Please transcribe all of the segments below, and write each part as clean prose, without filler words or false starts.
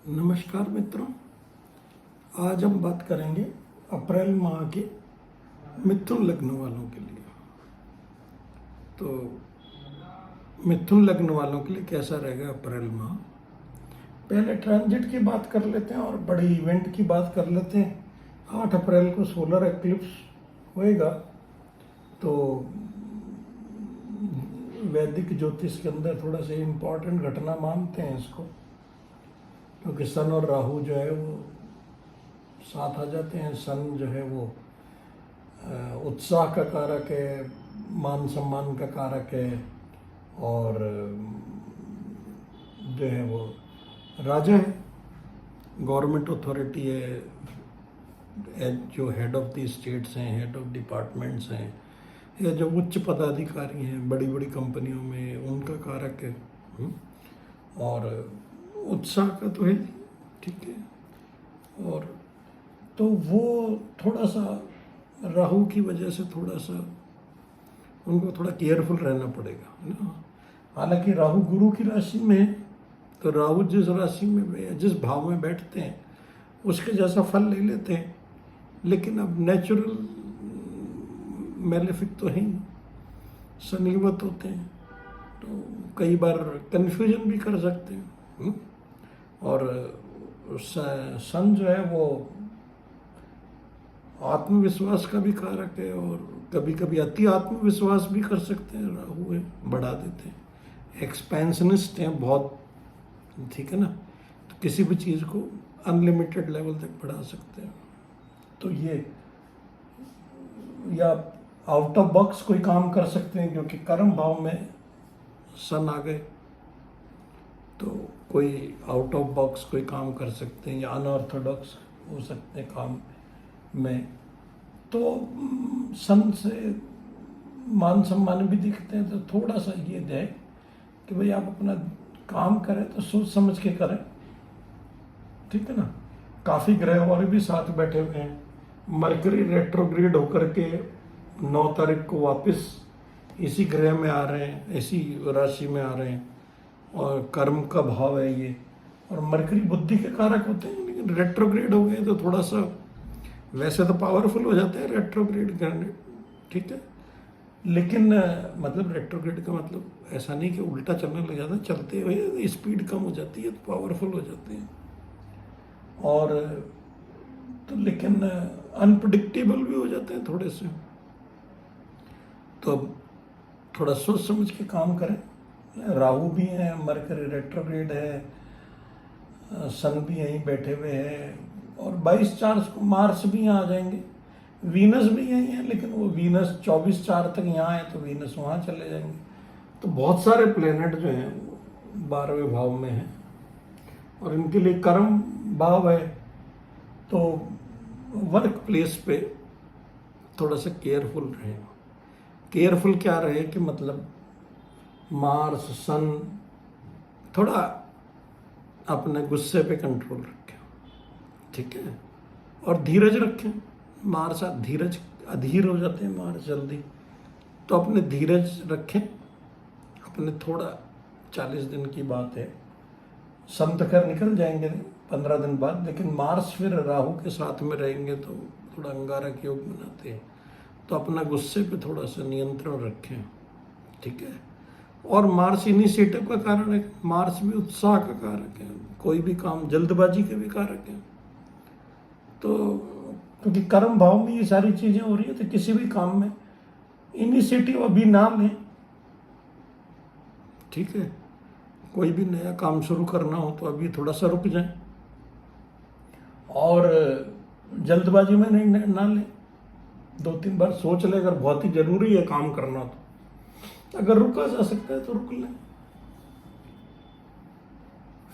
नमस्कार मित्रों, आज हम बात करेंगे अप्रैल माह के मिथुन लग्न वालों के लिए। तो मिथुन लग्न वालों के लिए कैसा रहेगा अप्रैल माह। पहले ट्रांजिट की बात कर लेते हैं और बड़े इवेंट की बात कर लेते हैं। 8 अप्रैल को सोलर एक्लिप्स होएगा। तो वैदिक ज्योतिष के अंदर थोड़ा सा इम्पोर्टेंट घटना मानते हैं इसको, क्योंकि सन और राहु जो है वो साथ आ जाते हैं। सन जो है वो उत्साह का कारक है, मान सम्मान का कारक है, और जो है वो राजा है, गवर्नमेंट अथॉरिटी है, जो हेड ऑफ द स्टेट्स हैं, हेड ऑफ डिपार्टमेंट्स हैं, या जो उच्च पदाधिकारी हैं बड़ी बड़ी कंपनियों में, उनका कारक है। और उत्साह का तो है, ठीक है। और तो वो थोड़ा सा राहु की वजह से थोड़ा सा उनको थोड़ा केयरफुल रहना पड़ेगा, है ना। हालांकि राहु गुरु की राशि में है, तो राहु जिस राशि में, जिस भाव में बैठते हैं उसके जैसा फल ले लेते हैं। लेकिन अब नेचुरल मैलेफिक तो है ही, शनिवत होते हैं, तो कई बार कंफ्यूजन भी कर सकते हैं। और सन जो है वो आत्मविश्वास का भी कारक है, और कभी कभी अति आत्मविश्वास भी कर सकते हैं। राहु है, बढ़ा देते हैं, एक्सपेंशनिस्ट हैं बहुत, ठीक है ना। तो किसी भी चीज़ को अनलिमिटेड लेवल तक बढ़ा सकते हैं। तो ये या आउट ऑफ बॉक्स कोई काम कर सकते हैं, क्योंकि कर्म भाव में सन आ गए, तो कोई आउट ऑफ बॉक्स कोई काम कर सकते हैं, या अनऑर्थोडॉक्स हो सकते हैं काम में। तो सन से मान सम्मान भी दिखते हैं। तो थोड़ा सा ये है कि भाई आप अपना काम करें तो सोच समझ के करें, ठीक है ना। काफ़ी ग्रह और भी साथ बैठे हुए हैं। मरकरी रेट्रोग्रेड होकर के 9 तारीख को वापस इसी ग्रह में आ रहे हैं, इसी राशि में आ रहे हैं, और कर्म का भाव है ये। और मरकरी बुद्धि के कारक होते हैं, लेकिन रेट्रोग्रेड हो गए तो थोड़ा सा, वैसे तो पावरफुल हो जाते हैं रेट्रोग्रेड करने, ठीक है। लेकिन मतलब रेट्रोग्रेड का मतलब ऐसा नहीं कि उल्टा चलने लग जाता है, चलते हुए स्पीड कम हो जाती है तो पावरफुल हो जाते हैं। और तो लेकिन अनप्रडिक्टेबल भी हो जाते हैं थोड़े से। तो थोड़ा सोच समझ के काम करें। राहु भी है, मरकरी रेट्रोग्रेड है, सन भी यहीं बैठे हुए हैं, और 22/4 को मार्स भी यहाँ आ जाएंगे। वीनस भी यहीं है, लेकिन वो वीनस 24/4 तक यहाँ है, तो वीनस वहाँ चले जाएंगे। तो बहुत सारे प्लेनेट जो हैं वो 12वें भाव में हैं, और इनके लिए कर्म भाव है। तो वर्क प्लेस पे थोड़ा सा केयरफुल रहे। केयरफुल क्या रहे कि मतलब मार्स सन थोड़ा अपने गुस्से पे कंट्रोल रखें, ठीक है, और धीरज रखें। मार्स धीरज अधीर हो जाते हैं मार्स जल्दी, तो अपने धीरज रखें अपने। थोड़ा 40 दिन की बात है, सन तो खैर निकल जाएंगे 15 दिन बाद, लेकिन मार्स फिर राहु के साथ में रहेंगे तो थोड़ा अंगारक योग बनाते हैं। तो अपना गुस्से पे थोड़ा सा नियंत्रण रखें, ठीक है। और मार्स इनिशिएटिव का कारण है, मार्स भी उत्साह का कारक है, कोई भी काम जल्दबाजी के भी कारक है। तो क्योंकि कर्म भाव में ये सारी चीजें हो रही है, तो किसी भी काम में इनिशिएटिव अभी ना लें, ठीक है। कोई भी नया काम शुरू करना हो तो अभी थोड़ा सा रुक जाएं, और जल्दबाजी में नहीं ना लें। 2-3 बार सोच लें, अगर बहुत ही जरूरी है काम करना तो अगर रुका जा सकता है तो रुक लें।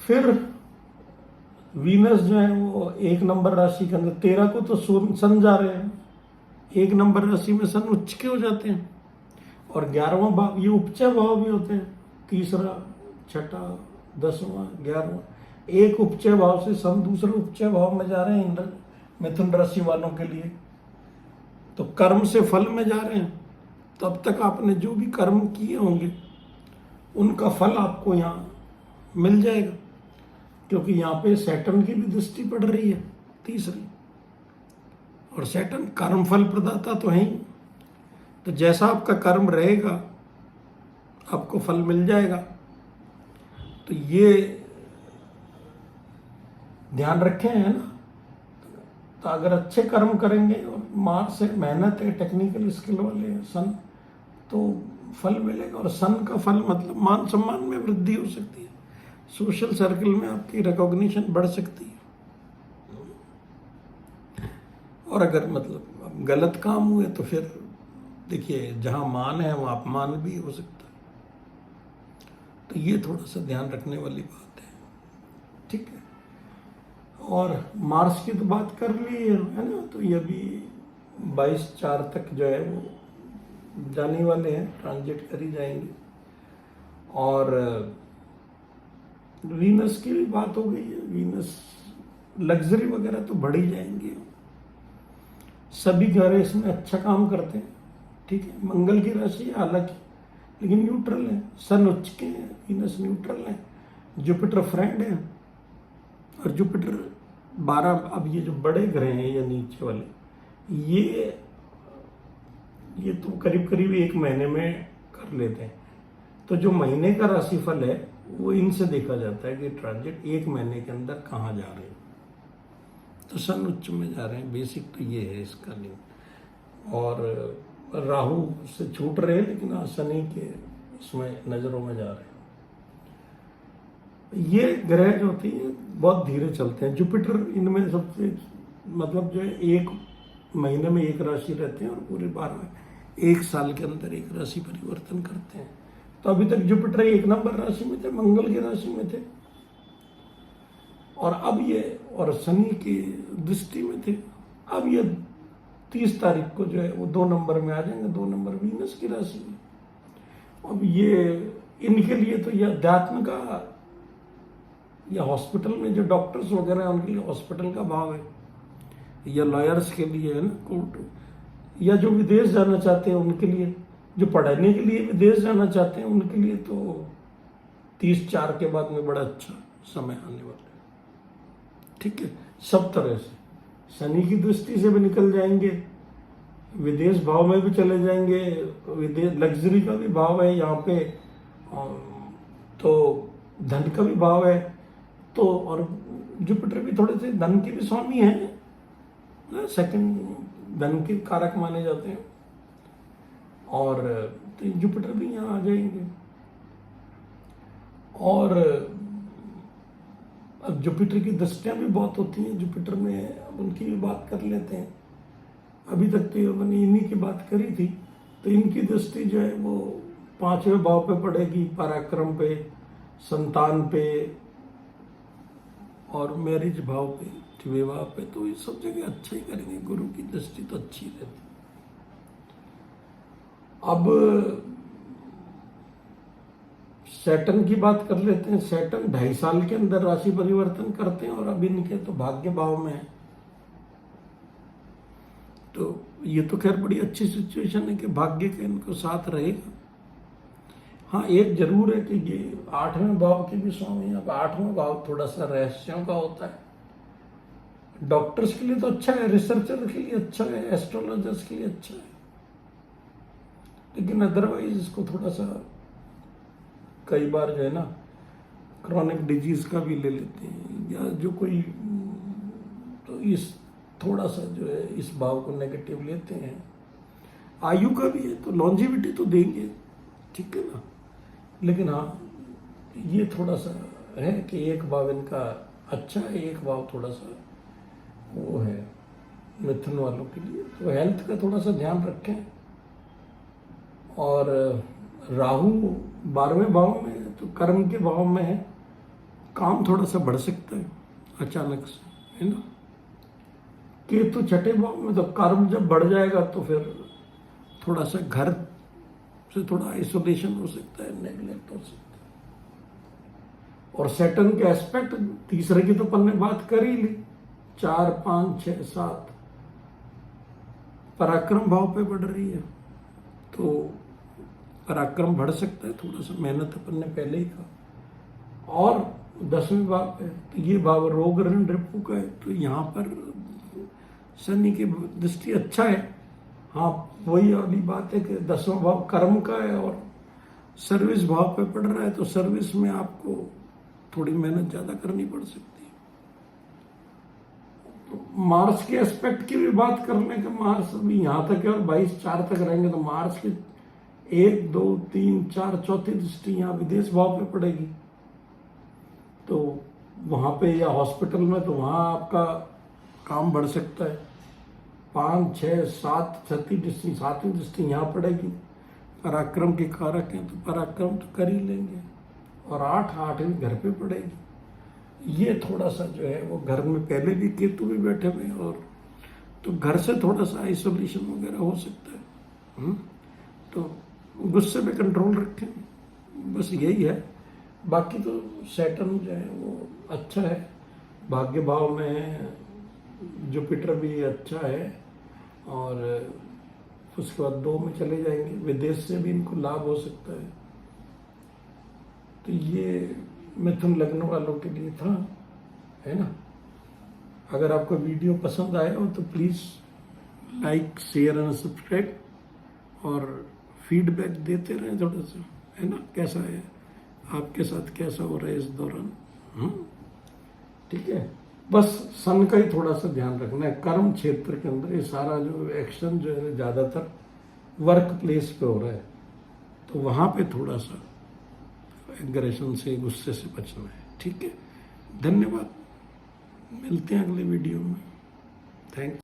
फिर वीनस जो है वो 1 नंबर राशि के अंदर 13 को तो सन जा रहे हैं, 1 नंबर राशि में सन उच्च के हो जाते हैं। और 11वां भाव, ये उपचय भाव भी होते हैं, 3रा 6ठा 10वां 11वां, एक उपचय भाव से सन दूसरे उपचय भाव में जा रहे हैं मिथुन राशि वालों के लिए। तो कर्म से फल में जा रहे हैं, तो अब तक आपने जो भी कर्म किए होंगे उनका फल आपको यहाँ मिल जाएगा। क्योंकि यहाँ पे सैटर्न की भी दृष्टि पड़ रही है, तीसरी, और सैटर्न कर्म फल प्रदाता तो है ही। तो जैसा आपका कर्म रहेगा आपको फल मिल जाएगा। तो ये ध्यान रखें, है ना। तो अगर अच्छे कर्म करेंगे और मार्स है, मेहनत है, टेक्निकल स्किल वाले हैं सन, तो फल मिलेगा। और सन का फल मतलब मान सम्मान में वृद्धि हो सकती है, सोशल सर्कल में आपकी रिकॉग्निशन बढ़ सकती है। और अगर मतलब गलत काम हुए तो फिर देखिए जहां मान है वहां अपमान भी हो सकता है। तो ये थोड़ा सा ध्यान रखने वाली बात है, ठीक है। और मार्स की तो बात कर ली है ना। तो ये भी 22/4 तक जो है वो जाने वाले हैं, ट्रांजिट कर ही जाएंगे। और वीनस की भी बात हो गई है। वीनस लग्जरी वगैरह तो बढ़ ही जाएंगे। सभी ग्रह इसमें अच्छा काम करते हैं, ठीक है। मंगल की राशि है हालांकि, लेकिन न्यूट्रल है। सन उच्च के हैं, वीनस न्यूट्रल है, जुपिटर फ्रेंड है। और जुपिटर 12, अब ये जो बड़े ग्रह हैं या नीचे वाले, ये तो करीब करीब 1 महीने में कर लेते हैं। तो जो महीने का राशिफल है वो इनसे देखा जाता है कि ट्रांजिट 1 महीने के अंदर कहाँ जा रहे हैं। तो सन उच्च में जा रहे हैं, बेसिक तो ये है इसका लिंक। और राहु से छूट रहे हैं, लेकिन शनि के इसमें नजरों में जा रहे हैं। ये ग्रह जो होती है बहुत धीरे चलते हैं। जुपिटर इनमें सबसे मतलब जो है 1 महीने में 1 राशि रहते हैं, और पूरे 1 साल के अंदर 1 राशि परिवर्तन करते हैं। तो अभी तक जुपिटर 1 नंबर राशि में थे, मंगल की राशि में थे, और अब ये और शनि की दृष्टि में थे। अब ये 30 तारीख को जो है वो 2 नंबर में आ जाएंगे, 2 नंबर वीनस की राशि में। अब ये इनके लिए तो ये अध्यात्म का, या हॉस्पिटल में जो डॉक्टर्स वगैरह हैं उनके लिए हॉस्पिटल का भाव है, या लॉयर्स के लिए है ना कोर्ट, या जो विदेश जाना चाहते हैं उनके लिए, जो पढ़ने के लिए विदेश जाना चाहते हैं उनके लिए तो 30/4 के बाद में बड़ा अच्छा समय आने वाला है, ठीक है। सब तरह से शनि की दृष्टि से भी निकल जाएंगे, विदेश भाव में भी चले जाएंगे, विदेश लग्जरी का भी भाव है यहाँ पे, तो धन का भी भाव है। तो और जुपिटर भी थोड़े से धन के भी स्वामी हैं, सेकंड धन के कारक माने जाते हैं। और तो जुपिटर भी यहाँ आ जाएंगे। और अब जुपिटर की दृष्टियां भी बहुत होती हैं जुपिटर में, अब उनकी भी बात कर लेते हैं। अभी तक तो मैंने इन्हीं की बात करी थी। तो इनकी दृष्टि जो है वो 5वें भाव पे पड़ेगी, पराक्रम पे, संतान पे, और मैरिज भाव पे, विवाह पे। तो ये सब जगह अच्छा ही करेंगे, गुरु की दृष्टि तो अच्छी रहती। अब सैटर्न की बात कर लेते हैं। सैटर्न 2.5 साल के अंदर राशि परिवर्तन करते हैं, और अब इनके तो भाग्य भाव में है। तो ये तो खैर बड़ी अच्छी सिचुएशन है कि भाग्य के इनको साथ रहेगा। हाँ, एक जरूर है कि ये 8वें भाव के भी स्वामी। अब 8वां भाव थोड़ा सा रहस्यों का होता है। डॉक्टर्स के लिए तो अच्छा है, रिसर्चर के लिए अच्छा है, एस्ट्रोलॉजर्स के लिए अच्छा है, लेकिन अदरवाइज इसको थोड़ा सा कई बार जो है ना क्रॉनिक डिजीज का भी ले लेते हैं, या जो कोई, तो इस थोड़ा सा जो है इस भाव को नेगेटिव लेते हैं। आयु का भी है तो लॉन्जिविटी तो देंगे, ठीक है ना। लेकिन हाँ, ये थोड़ा सा है कि 1 भाव इनका अच्छा है, 1 भाव थोड़ा सा वो है मिथुन वालों के लिए। तो हेल्थ का थोड़ा सा ध्यान रखें। और राहु 12वें भाव में है, तो कर्म के भाव में है, काम थोड़ा सा बढ़ सकता है अचानक से, है ना। केतु 6ठे भाव में, तो कर्म जब बढ़ जाएगा तो फिर थोड़ा सा घर से थोड़ा आइसोलेशन हो सकता है, नेगलेक्ट हो सकता है। और सैटर्न के एस्पेक्ट, तीसरे की तो अपन ने बात कर ही ली, 4, 5, 6, 7 पराक्रम भाव पे बढ़ रही है, तो पराक्रम बढ़ सकता है थोड़ा सा, मेहनत अपन ने पहले ही कहा। और 10वें भाव है, तो ये भाव रोग ऋण रिपु का है, तो यहाँ पर शनि की दृष्टि अच्छा है। हाँ, वही वाली बात है कि 10वां भाव कर्म का है और सर्विस भाव पे पड़ रहा है, तो सर्विस में आपको थोड़ी मेहनत ज्यादा करनी पड़ सकती है। तो मार्स के एस्पेक्ट की भी बात कर लें कि मार्स अभी यहाँ तक है और 22/4 तक रहेंगे, तो मार्स की 1, 2, 3, 4 चौथी दृष्टि यहाँ विदेश भाव पे पड़ेगी, तो वहां पे या हॉस्पिटल में, तो वहां आपका काम बढ़ सकता है। 5, 6, 7 छठी दृष्टि, 7वीं दृष्टि यहाँ पड़ेगी। पराक्रम के कारक हैं, तो पराक्रम तो कर ही लेंगे। और 8वीं घर पे पड़ेगी। ये थोड़ा सा जो है वो घर में पहले भी केतु भी बैठे हुए हैं, और तो घर से थोड़ा सा आइसोलेशन वगैरह हो सकता है। तो गुस्से पे कंट्रोल रखें, बस यही है। बाकी तो सैटर्न जो है वो अच्छा है, भाग्य भाव में है, जुपिटर भी अच्छा है, और उसके बाद 2 में चले जाएंगे, विदेश से भी इनको लाभ हो सकता है। तो ये मिथुन लग्न वालों के लिए था, है ना। अगर आपको वीडियो पसंद आया हो तो please like, share and subscribe, और फीडबैक देते रहें थोड़ा सा, है ना। कैसा है, आपके साथ कैसा हो रहा है इस दौरान, ठीक है। बस सन का ही थोड़ा सा ध्यान रखना है। कर्म क्षेत्र के अंदर ये सारा जो एक्शन जो है ज़्यादातर वर्क प्लेस पे हो रहा है, तो वहाँ पे थोड़ा सा एग्रेशन से, गुस्से से बचना है, ठीक है। धन्यवाद, मिलते हैं अगले वीडियो में। थैंक्स।